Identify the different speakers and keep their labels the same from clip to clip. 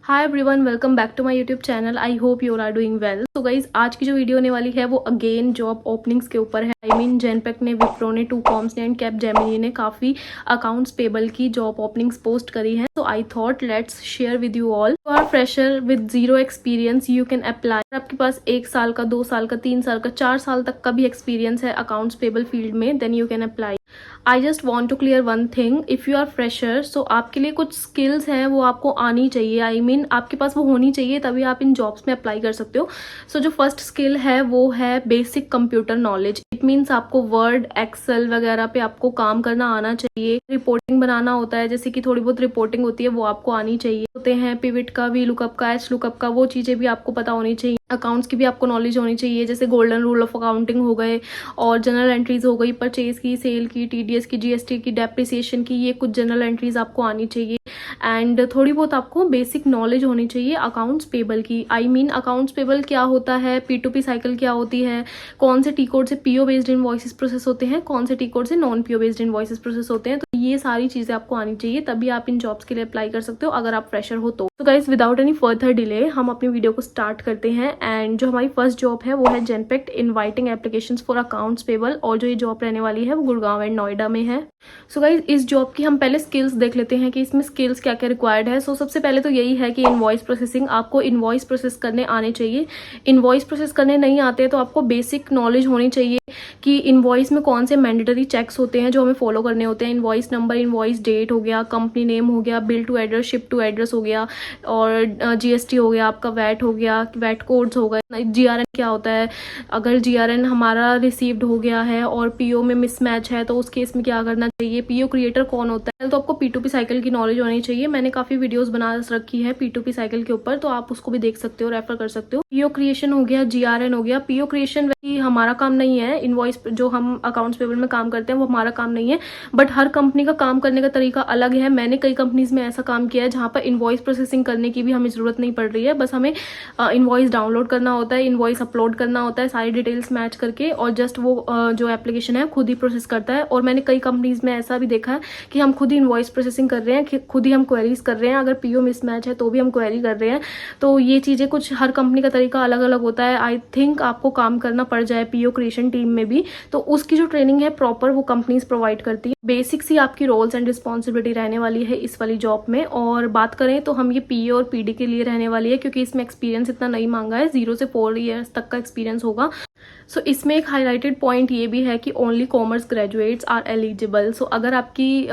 Speaker 1: Hi everyone, welcome back to my YouTube channel. I hope you are doing well. तो guys, आज की जो video होने वाली है वो अगेन जॉब ओपनिंग्स के ऊपर है। आई मीन जेनपेक्ट ने, विप्रो ने, टू कॉम्स ने एंड कैपजेमिनी ने काफ़ी अकाउंट्स पेबल की जॉब ओपनिंग्स पोस्ट करी है। तो I thought let's share with you all. You are fresher with zero experience, you can apply. आपके पास 1 साल का, 2 साल का, 3 साल का, 4 साल तक का भी एक्सपीरियंस है अकाउंट्स पेबल फील्ड में, then you can apply. I just want to clear one thing, if you are fresher so आपके लिए कुछ स्किल्स हैं वो आपको आनी चाहिए। आई मीन आपके पास वो होनी चाहिए, तभी आप इन जॉब्स में अप्लाई कर सकते हो। सो जो फर्स्ट स्किल है वो है basic computer knowledge. It means आपको वर्ड, एक्सेल वगैरह पे आपको काम करना आना चाहिए। रिपोर्टिंग बनाना होता है, जैसे कि थोड़ी बहुत रिपोर्टिंग होती है, वो आपको आनी चाहिए। होते हैं पिविट का, वी लुकअप का, एच लुकअप का, वो चीज़ें भी आपको पता होनी चाहिए। अकाउंट्स की भी आपको नॉलेज होनी चाहिए, जैसे गोल्डन रूल ऑफ अकाउंटिंग हो गए और जनरल एंट्रीज हो गई, परचेज की, सेल की, टीडीएस की, जीएसटी की, डेप्रिसिएशन की, ये कुछ जनरल एंट्रीज आपको आनी चाहिए। एंड थोड़ी बहुत आपको बेसिक नॉलेज होनी चाहिए अकाउंट्स पेबल की। आई मीन अकाउंट्स पेबल क्या होता है, P2P साइकिल क्या होती है, कौन से टी कोड से पीओ बेस्ड इनवॉइसेस प्रोसेस होते हैं, कौन से टी कोड से non PO based invoices process होते हैं। तो ये सारी चीज़ें आपको आनी चाहिए, तभी आप इन जॉब्स के लिए अप्लाई कर सकते हो अगर आप फ्रेशर हो तो। Guys, without any further delay हम अपनी वीडियो को स्टार्ट करते हैं। एंड जो हमारी फर्स्ट जॉब है वो है Genpact inviting applications for accounts payable, और जो ये जॉब रहने वाली है वो गुड़गांव एंड नोएडा में है। सो गाइज, इस जॉब की हम पहले स्किल्स देख लेते हैं कि इसमें स्किल्स क्या क्या रिक्वायर्ड है। सो सबसे पहले तो यही है कि इनवॉइस प्रोसेसिंग, आपको इनवॉइस प्रोसेस करने आने चाहिए। इनवॉइस प्रोसेस करने नहीं आते तो आपको बेसिक नॉलेज होनी चाहिए कि इनवॉइस में कौन से मैंडेटरी चेक्स होते हैं जो हमें फॉलो करने होते हैं। इनवॉइस नंबर, इनवॉइस डेट हो गया, कंपनी नेम हो गया, bill to address, ship to address हो गया, और जीएसटी हो गया, आपका वैट हो गया, वैट कोड्स हो गए, जीआरएन क्या होता है, अगर जीआरएन हमारा रिसीव्ड हो गया है और पीओ में मिसमैच है तो उस केस में क्या करना चाहिए, पीओ क्रिएटर कौन होता है। तो आपको P2P साइकिल की नॉलेज होनी चाहिए। मैंने काफी वीडियोस बना रखी है P2P साइकिल के ऊपर, तो आप उसको भी देख सकते हो, रेफर कर सकते हो। पीओ क्रिएशन हो गया, जीआरएन हो गया। पीओ क्रिएशन हमारा काम नहीं है, इनवॉइस जो हम अकाउंट्स पेबल में काम करते हैं वो हमारा काम नहीं है, बट हर कंपनी का काम करने का तरीका अलग है। मैंने कई कंपनीज में ऐसा काम किया है जहाँ पर इनवॉइस प्रोसेसिंग करने की भी हमें जरूरत नहीं पड़ रही है, बस हमें इनवॉइस डाउनलोड करना होता है, इनवॉइस अपलोड करना होता है, सारी डिटेल्स मैच करके, और जस्ट वो जो एप्लीकेशन है खुद ही प्रोसेस करता है। और मैंने कई कंपनीज में ऐसा भी देखा है कि हम खुद ही इनवॉइस प्रोसेसिंग कर रहे हैं, खुद ही हम क्वेरीज कर रहे हैं, अगर पीओ मिसमैच है तो भी हम क्वेरी कर रहे हैं। तो ये चीज़ें कुछ, हर कंपनी का तरीका अलग अलग होता है। आई थिंक आपको काम करना पड़ जाए पीओ क्रिएशन टीम में भी, तो उसकी जो ट्रेनिंग है प्रॉपर वो कंपनीज प्रोवाइड करती है। बेसिक्स ही आपकी रोल्स एंड रिस्पॉन्सिबिलिटी रहने वाली है इस वाली जॉब में। और बात करें तो हम ये पीओ और पीडी के लिए रहने वाली है, क्योंकि इसमें एक्सपीरियंस इतना नहीं मांगा है, 0 से 4 ईयर्स तक का एक्सपीरियंस होगा। सो इसमें एक हाईलाइटेड पॉइंट ये भी है कि only commerce graduates are eligible. So अगर आपकी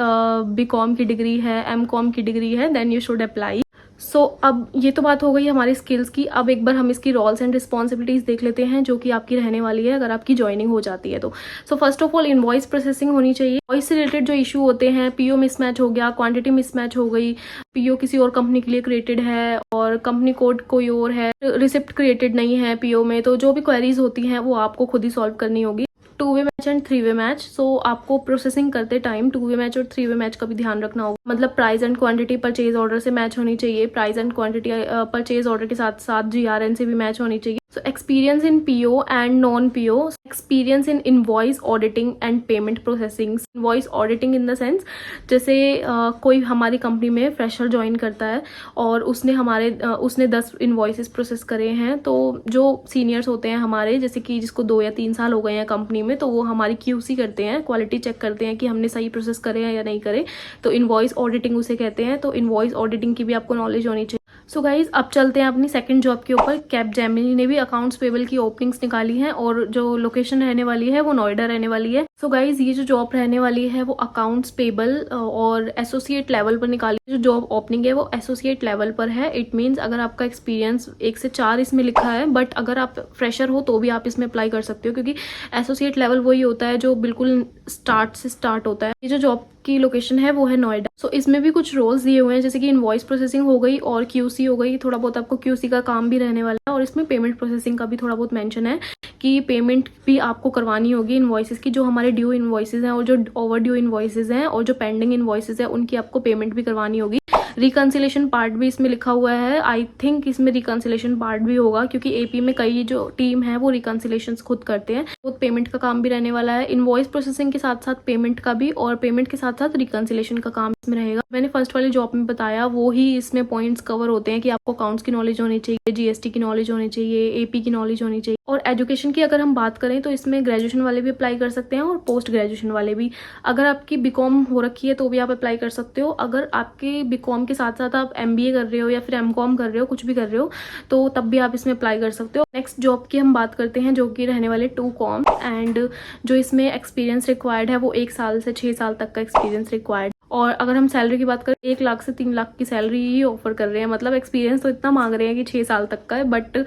Speaker 1: बीकॉम की डिग्री है, एमकॉम की डिग्री है, देन यू शुड अप्लाई। सो अब ये तो बात हो गई हमारी स्किल्स की। अब एक बार हम इसकी रोल्स एंड रिस्पॉन्सिबिलिटीज देख लेते हैं जो कि आपकी रहने वाली है अगर आपकी ज्वाइनिंग हो जाती है तो। So first of all invoice processing होनी चाहिए। वॉइस से रिलेटेड जो इशू होते हैं, पीओ मिसमैच हो गया, क्वांटिटी मिसमैच हो गई, पीओ किसी और कंपनी के लिए क्रिएटेड है और कंपनी कोड कोई और है, रिसिप्ट क्रिएटेड नहीं है पीओ में, तो जो भी क्वेरीज होती हैं वो आपको खुद ही सॉल्व करनी होगी। 2 way match and 3 way match. सो आपको प्रोसेसिंग करते टाइम 2 वे मैच और 3 वे मैच का भी ध्यान रखना होगा। मतलब price and quantity purchase order से मैच होनी चाहिए, price and quantity purchase order के साथ साथ जीआरएन से भी मैच होनी चाहिए। So experience in PO and non PO, experience in invoice auditing and payment processing. Invoice auditing in the sense, जैसे कोई हमारी कंपनी में फ्रेशर ज्वाइन करता है और उसने 10 इनवॉइसेस प्रोसेस करे हैं, तो जो सीनियर्स होते हैं हमारे, जैसे कि जिसको 2 या 3 साल हो गए हैं कंपनी में, तो वो हमारी QC करते हैं, क्वालिटी चेक करते हैं कि हमने सही प्रोसेस करे हैं या नहीं करे, तो इनवॉइस ऑडिटिंग उसे कहते हैं। तो इनवॉइस ऑडिटिंग की भी आपको नॉलेज होनी चाहिए। सो गाइज, अब चलते हैं अपनी सेकंड जॉब के ऊपर। कैपजेमिनी ने भी अकाउंट्स पेबल की ओपनिंग्स निकाली हैं और जो लोकेशन रहने वाली है वो नोएडा रहने वाली है। सो गाइज, ये जो जॉब रहने वाली है वो अकाउंट्स पेबल और एसोसिएट लेवल पर निकाली। जो जॉब ओपनिंग है वो एसोसिएट लेवल पर है। इट मीन्स अगर आपका एक्सपीरियंस 1 से 4 इसमें लिखा है, बट अगर आप फ्रेशर हो तो भी आप इसमें अप्लाई कर सकते हो, क्योंकि एसोसिएट लेवल वही होता है जो बिल्कुल स्टार्ट से स्टार्ट होता है। ये जो जॉब की लोकेशन है वो है नोएडा। सो इसमें भी कुछ रोल्स दिए हुए हैं, जैसे कि इनवॉइस प्रोसेसिंग हो गई और QC हो गई, थोड़ा बहुत आपको QC का काम भी रहने वाला है। और इसमें पेमेंट प्रोसेसिंग का भी थोड़ा बहुत मेंशन है कि पेमेंट भी आपको करवानी होगी इनवॉइसेस की, जो हमारे ड्यू इनवॉइसेस हैं और जो ओवर ड्यू इनवॉइसेस हैं और जो पेंडिंग इनवॉइसेस हैं उनकी आपको पेमेंट भी करवानी होगी। रिकन्सिलेशन पार्ट भी इसमें लिखा हुआ है। आई थिंक इसमें रिकन्सिलेशन पार्ट भी होगा, क्योंकि एपी में कई जो टीम है वो रिकन्सिलेशन खुद करते हैं। वो पेमेंट का काम भी रहने वाला है, इनवॉइस प्रोसेसिंग के साथ साथ पेमेंट का भी, और पेमेंट के साथ साथ रिकन्सिलेशन का काम इसमें रहेगा। मैंने फर्स्ट वाली जॉब में बताया वो ही इसमें पॉइंट्स कवर होते हैं कि आपको अकाउंट्स की नॉलेज होनी चाहिए, जीएसटी की नॉलेज होनी चाहिए, एपी की नॉलेज होनी चाहिए। और एजुकेशन की अगर हम बात करें तो इसमें ग्रेजुएशन वाले भी अप्लाई कर सकते हैं और पोस्ट ग्रेजुएशन वाले भी। अगर आपकी बीकॉम हो रखी है तो भी आप अप्लाई कर सकते हो। अगर आपके बीकॉम के साथ साथ आप एमबीए कर रहे हो या फिर एमकॉम कर रहे हो, कुछ भी कर रहे हो, तो तब भी आप इसमें अप्लाई कर सकते हो। नेक्स्ट जॉब की हम बात करते हैं जो कि रहने वाले 2Com, एंड जो इसमें एक्सपीरियंस रिक्वायर्ड है वो 1 साल से 6 साल तक का एक्सपीरियंस रिक्वायर्ड। और अगर हम सैलरी की बात करें 1 लाख से 3 लाख की सैलरी ही ऑफर कर रहे हैं। मतलब एक्सपीरियंस तो इतना मांग रहे हैं कि 6 साल तक का है, बट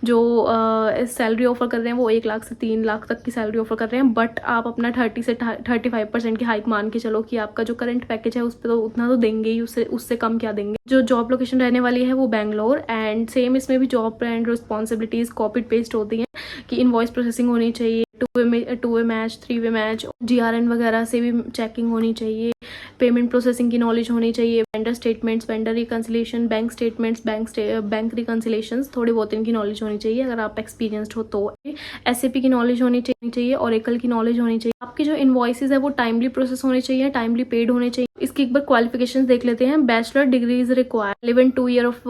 Speaker 1: जो सैलरी ऑफर कर रहे हैं वो 1 लाख से 3 लाख तक की सैलरी ऑफर कर रहे हैं। बट आप अपना 30 से 35% की हाइक मान के चलो कि आपका जो करंट पैकेज है उस पर तो उतना तो देंगे ही, उससे कम क्या देंगे। जो जॉब लोकेशन रहने वाली है वो बैंगलोर, एंड सेम इसमें भी job and responsibilities copy paste होती हैं कि इनवॉइस प्रोसेसिंग होनी चाहिए, 2 way match, 3 way match, GRN वगैरह से भी चेकिंग होनी चाहिए, पेमेंट प्रोसेसिंग की नॉलेज होनी चाहिए, vendor statements, vendor reconciliation, bank statements, bank reconciliations, थोड़ी बहुत इनकी नॉलेज होनी चाहिए अगर आप एक्सपीरियंस्ड हो तो। SAP की नॉलेज होनी चाहिए, ओरेकल की नॉलेज होनी चाहिए। आपकी जो इनवॉइसेज है वो टाइमली प्रोसेस होने चाहिए, टाइमली पेड होने चाहिए। इसकी एक बार क्वालिफिकेशन देख लेते हैं। Bachelor degree is required, 2 year of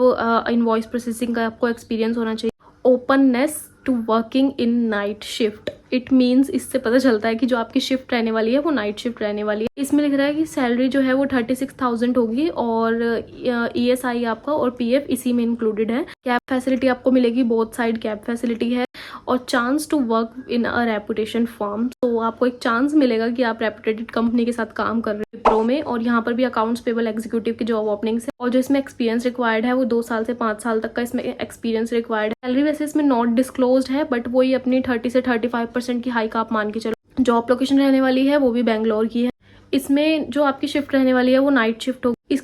Speaker 1: invoice processing का आपको एक्सपीरियंस होना चाहिए। Openness to working in night shift, it means इससे पता चलता है कि जो आपकी शिफ्ट रहने वाली है वो नाइट शिफ्ट रहने वाली है। इसमें लिख रहा है कि सैलरी जो है वो 36,000 होगी, और ESI आपका और PF इसी में इंक्लूडेड है। कैब फैसिलिटी आपको मिलेगी, बोथ साइड कैब फैसिलिटी है, और chance to work in a reputation firm. तो आपको एक चांस मिलेगा कि आप रेपुटेटेड कंपनी के साथ काम कर रहे हैं विप्रो में, और यहाँ पर भी अकाउंट्स पेबल एग्जीक्यूटिव की जॉब ओपनिंग्स है। और जो इसमें एक्सपीरियंस रिक्वायर्ड है वो 2 साल से 5 साल तक का इसमें एक्सपीरियंस रिक्वायर्ड है। सैलरी वैसे इसमें नॉट डिस्क्लोज्ड है, बट वही अपनी 30 से 35% की हाइक आप मान के चलो। जॉब लोकेशन रहने वाली है वो भी बैंगलोर की है। इसमें जो आपकी शिफ्ट रहने वाली है वो नाइट शिफ्ट होगी।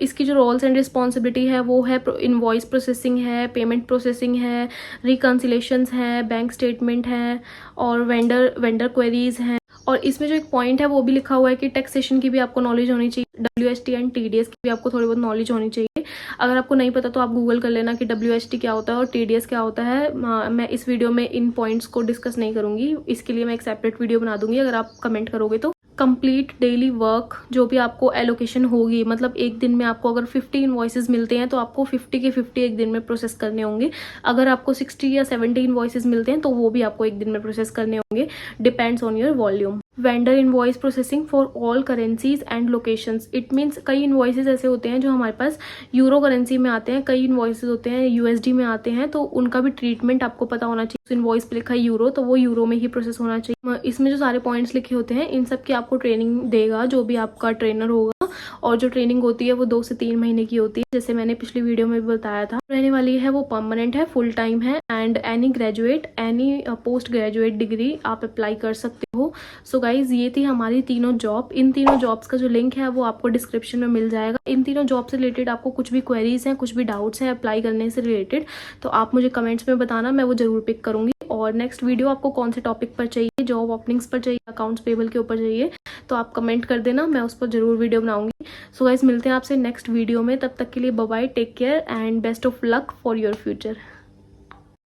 Speaker 1: इसकी जो रोल्स एंड रिस्पॉन्सिबिलिटी है वो है इनवॉइस प्रोसेसिंग है, पेमेंट प्रोसेसिंग है, रिकन्सिलेशंस है, बैंक स्टेटमेंट है, और वेंडर क्वेरीज हैं। और इसमें जो एक पॉइंट है वो भी लिखा हुआ है कि टैक्सेशन की भी आपको नॉलेज होनी चाहिए, WST एंड TDS की भी आपको थोड़ी बहुत नॉलेज होनी चाहिए। अगर आपको नहीं पता तो आप गूगल कर लेना कि WST क्या होता है और TDS क्या होता है। मैं इस वीडियो में इन पॉइंट्स को डिस्कस नहीं करूंगी, इसके लिए मैं एक सेपरेट वीडियो बना दूंगी अगर आप कमेंट करोगे तो। कंप्लीट डेली वर्क जो भी आपको एलोकेशन होगी, मतलब एक दिन में आपको अगर 50 इनवॉइसेज मिलते हैं तो आपको 50 के 50 एक दिन में प्रोसेस करने होंगे। अगर आपको 60 या 70 इनवॉइसेज मिलते हैं तो वो भी आपको एक दिन में प्रोसेस करने होंगे, depends on your volume. Vendor invoice processing for all currencies and locations, it means कई इनवॉइसेज ऐसे होते हैं जो हमारे पास यूरो करेंसी में आते हैं, कई इनवॉइसेज होते हैं USD में आते हैं, तो उनका भी ट्रीटमेंट आपको पता होना चाहिए। इनवॉइस पे लिखा है यूरो तो वो यूरो में ही प्रोसेस होना चाहिए। इसमें जो सारे पॉइंट्स लिखे होते हैं इन सब की आपको ट्रेनिंग देगा जो भी आपका ट्रेनर होगा, और जो ट्रेनिंग होती है वो 2 से 3 महीने की होती है, जैसे मैंने पिछली वीडियो में भी बताया था। रहने वाली है वो परमानेंट है, फुल टाइम है, and any graduate, any post graduate degree आप अप्लाई कर सकते हो। सो गाइज ये थी हमारी तीनों जॉब। इन तीनों जॉब्स का जो लिंक है वो आपको डिस्क्रिप्शन में मिल जाएगा। इन तीनों जॉब से रिलेटेड आपको कुछ भी क्वेरीज हैं, कुछ भी डाउट्स हैं अप्लाई करने से रिलेटेड, तो आप मुझे कमेंट्स में बताना, मैं वो जरूर पिक करूंगी। और नेक्स्ट वीडियो आपको कौन से टॉपिक पर चाहिए, जॉब ओपनिंग्स पर चाहिए, अकाउंट्स पेबल के ऊपर चाहिए, तो आप कमेंट कर देना, मैं उस पर जरूर वीडियो बनाऊंगी। सो गाइस मिलते हैं आपसे नेक्स्ट वीडियो में, तब तक के लिए bye bye, take care and best of luck for your future.